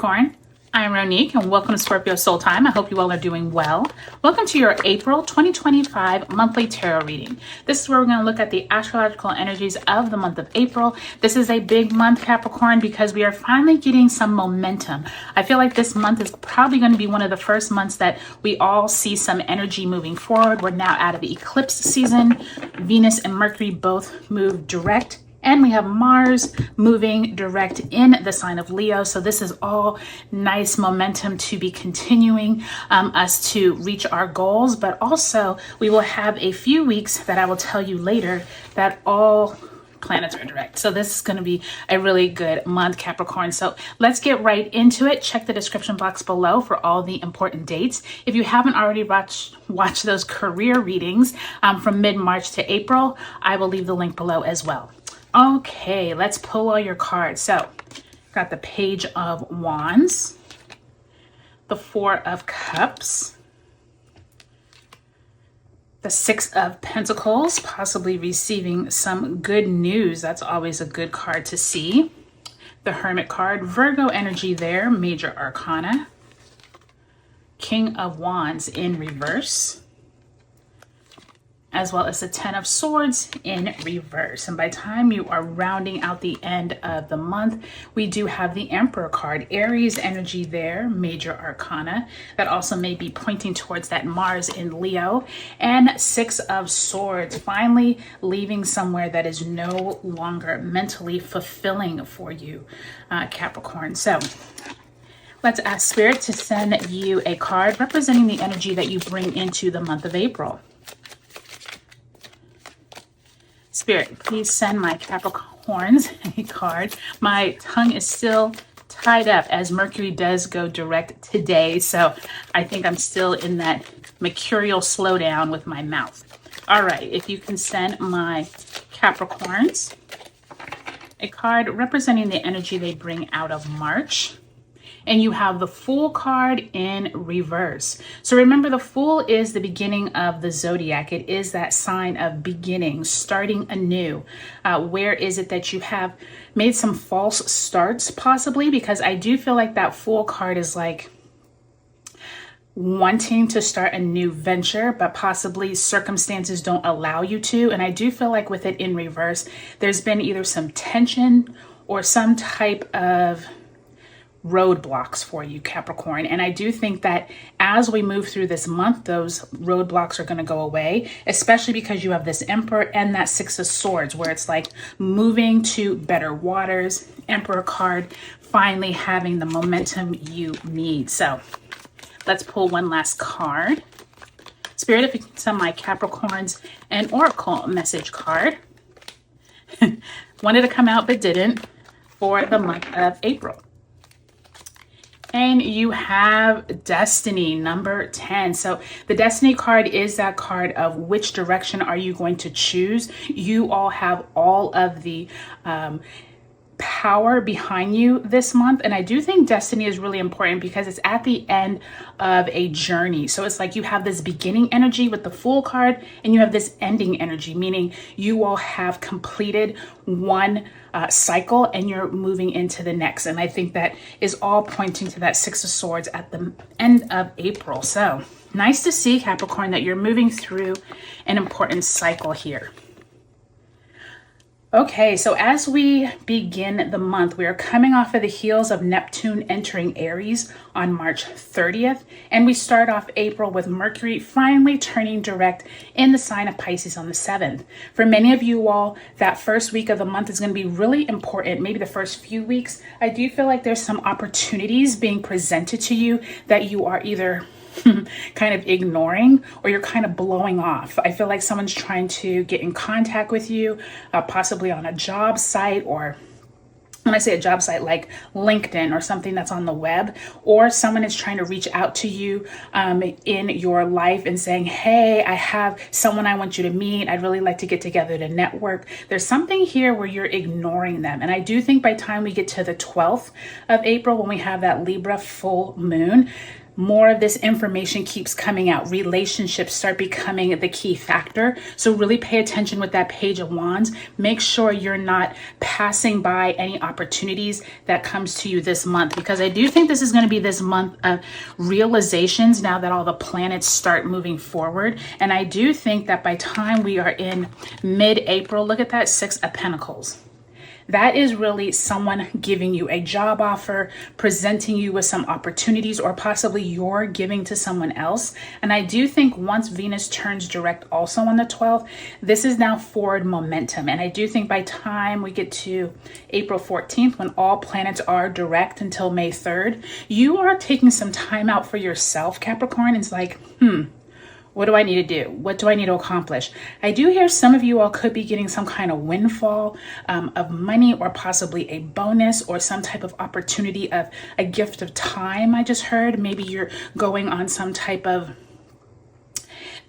Capricorn, I'm Ronique and welcome to Scorpio Soul Time. I hope you all are doing well. Welcome to your April 2025 monthly tarot reading. This is where we're going to look at the astrological energies of the month of April. This is a big month, Capricorn, because we are finally getting some momentum. I feel like this month is probably going to be one of the first months that we all see some energy moving forward. We're now out of the eclipse season. Venus and Mercury both move direct. And we have Mars moving direct in the sign of Leo. So this is all nice momentum to be continuing us to reach our goals. But also we will have a few weeks that I will tell you later that all planets are direct. So this is going to be a really good month, Capricorn. So let's get right into it. Check the description box below for all the important dates. If you haven't already watched those career readings from mid-March to April, I will leave the link below as well. Okay, let's pull all your cards. So, got the Page of Wands, the Four of Cups, the Six of Pentacles, possibly receiving some good news. That's always a good card to see. The Hermit card, Virgo energy there, Major Arcana, King of Wands in reverse, as well as the Ten of Swords in reverse. And by the time you are rounding out the end of the month, we do have the Emperor card, Aries energy there, Major Arcana. That also may be pointing towards that Mars in Leo. And Six of Swords, finally leaving somewhere that is no longer mentally fulfilling for you, Capricorn. So let's ask Spirit to send you a card representing the energy that you bring into the month of April. Spirit, please send my Capricorns a card. My tongue is still tied up as Mercury does go direct today. So I think I'm still in that mercurial slowdown with my mouth. All right, if you can send my Capricorns a card representing the energy they bring out of March. And you have the Fool card in reverse. So remember, the Fool is the beginning of the zodiac. It is that sign of beginning, starting anew. Where is it that you have made some false starts, possibly? Because I do feel like that Fool card is like wanting to start a new venture, but possibly circumstances don't allow you to. And I do feel like with it in reverse, there's been either some tension or some type of roadblocks for you, Capricorn. And I do think that as we move through this month, those roadblocks are going to go away, especially because you have this Emperor and that Six of Swords, where it's like moving to better waters. Emperor card finally having the momentum you need. So let's pull one last card. Spirit, if you can send my Capricorns an Oracle message card. Wanted to come out but didn't, for the month of April. And you have Destiny, number 10. So the Destiny card is that card of which direction are you going to choose. You all have all of the power behind you this month. And I do think Destiny is really important because it's at the end of a journey. So it's like you have this beginning energy with the Fool card and you have this ending energy, meaning you all have completed one cycle and you're moving into the next. And I think that is all pointing to that Six of Swords at the end of April. So nice to see, Capricorn, that you're moving through an important cycle here. Okay, so as we begin the month, we are coming off of the heels of Neptune entering Aries on March 30th. And we start off April with Mercury finally turning direct in the sign of Pisces on the 7th. For many of you all, that first week of the month is going to be really important. Maybe the first few weeks. I do feel like there's some opportunities being presented to you that you are either kind of ignoring or you're kind of blowing off. I feel like someone's trying to get in contact with you, possibly on a job site, or when I say a job site, like LinkedIn or something that's on the web, or someone is trying to reach out to you in your life and saying, hey, I have someone I want you to meet. I'd really like to get together to network. There's something here where you're ignoring them. And I do think by the time we get to the 12th of April, when we have that Libra full moon, more of this information keeps coming out. Relationships start becoming the key factor. So really pay attention with that Page of Wands. Make sure you're not passing by any opportunities that comes to you this month, because I do think this is going to be this month of realizations now that all the planets start moving forward. And I do think that by time we are in mid-April, look at that Six of Pentacles. That is really someone giving you a job offer, presenting you with some opportunities, or possibly you're giving to someone else. And I do think once Venus turns direct also on the 12th, this is now forward momentum. And I do think by time we get to April 14th, when all planets are direct until May 3rd, you are taking some time out for yourself, Capricorn. It's like, what do I need to do? What do I need to accomplish? I do hear some of you all could be getting some kind of windfall of money, or possibly a bonus, or some type of opportunity of a gift of time. I just heard maybe you're going on some type of,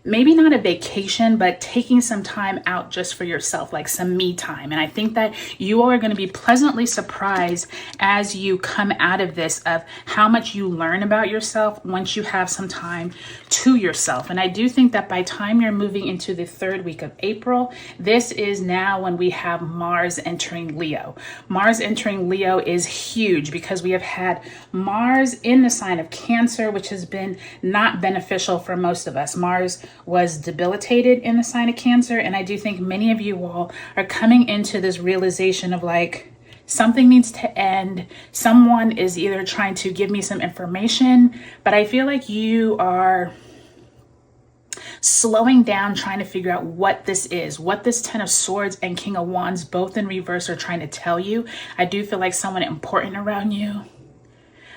maybe not a vacation, but taking some time out just for yourself, like some me time. And I think that you all are going to be pleasantly surprised as you come out of this of how much you learn about yourself once you have some time to yourself. And I do think that by time you're moving into the 3rd week of April, this is now when we have Mars entering Leo. Mars entering Leo is huge because we have had Mars in the sign of Cancer, which has been not beneficial for most of us. Mars was debilitated in the sign of Cancer. And I do think many of you all are coming into this realization of like, something needs to end. Someone is either trying to give me some information, but I feel like you are slowing down, trying to figure out what this is, what this Ten of Swords and King of Wands, both in reverse, are trying to tell you. I do feel like someone important around you,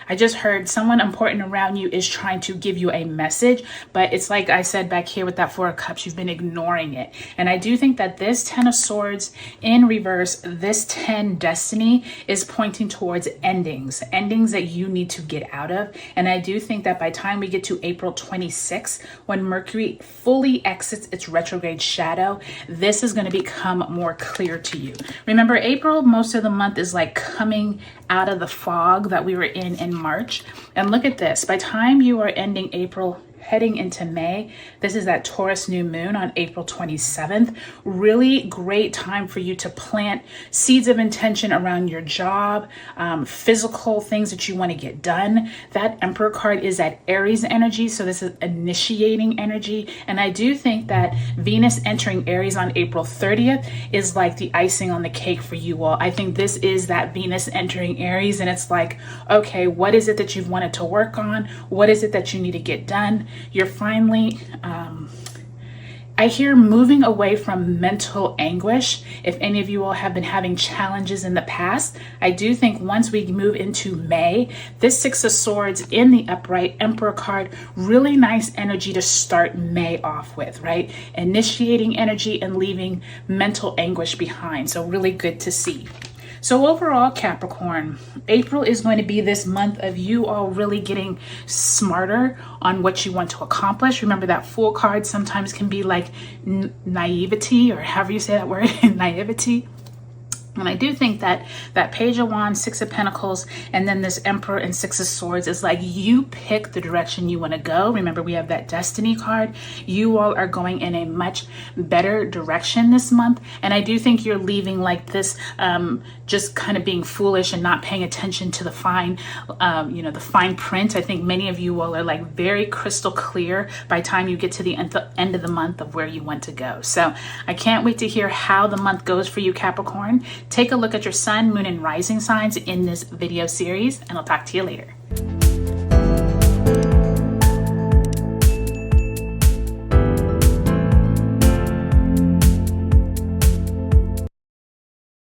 I just heard someone important around you is trying to give you a message, but it's like I said back here with that Four of Cups, you've been ignoring it. And I do think that this Ten of Swords in reverse, this 10 Destiny, is pointing towards endings that you need to get out of. And I do think that by the time we get to April 26th, when Mercury fully exits its retrograde shadow, this is going to become more clear to you. Remember, April, most of the month is like coming out of the fog that we were in March. And look at this, by the time you are ending April, heading into May, this is that Taurus new moon on April 27th. Really great time for you to plant seeds of intention around your job, physical things that you want to get done. That Emperor card is that Aries energy, so this is initiating energy. And I do think that Venus entering Aries on April 30th is like the icing on the cake for you all. I think this is that Venus entering Aries, and it's like, okay, what is it that you've wanted to work on? What is it that you need to get done? You're finally, I hear, moving away from mental anguish. If any of you all have been having challenges in the past, I do think once we move into May, this Six of Swords in the upright Emperor card, really nice energy to start May off with, right? Initiating energy and leaving mental anguish behind. So really good to see. So overall, Capricorn, April is going to be this month of you all really getting smarter on what you want to accomplish. Remember that Fool card sometimes can be like naivety, or however you say that word, naivety. And I do think that that Page of Wands, Six of Pentacles, and then this Emperor and Six of Swords is like you pick the direction you want to go. Remember, we have that Destiny card. You all are going in a much better direction this month. And I do think you're leaving like this, just kind of being foolish and not paying attention to the fine, the fine print. I think many of you all are like very crystal clear by the time you get to the end of the month of where you want to go. So I can't wait to hear how the month goes for you, Capricorn. Take a look at your sun, moon, and rising signs in this video series, and I'll talk to you later.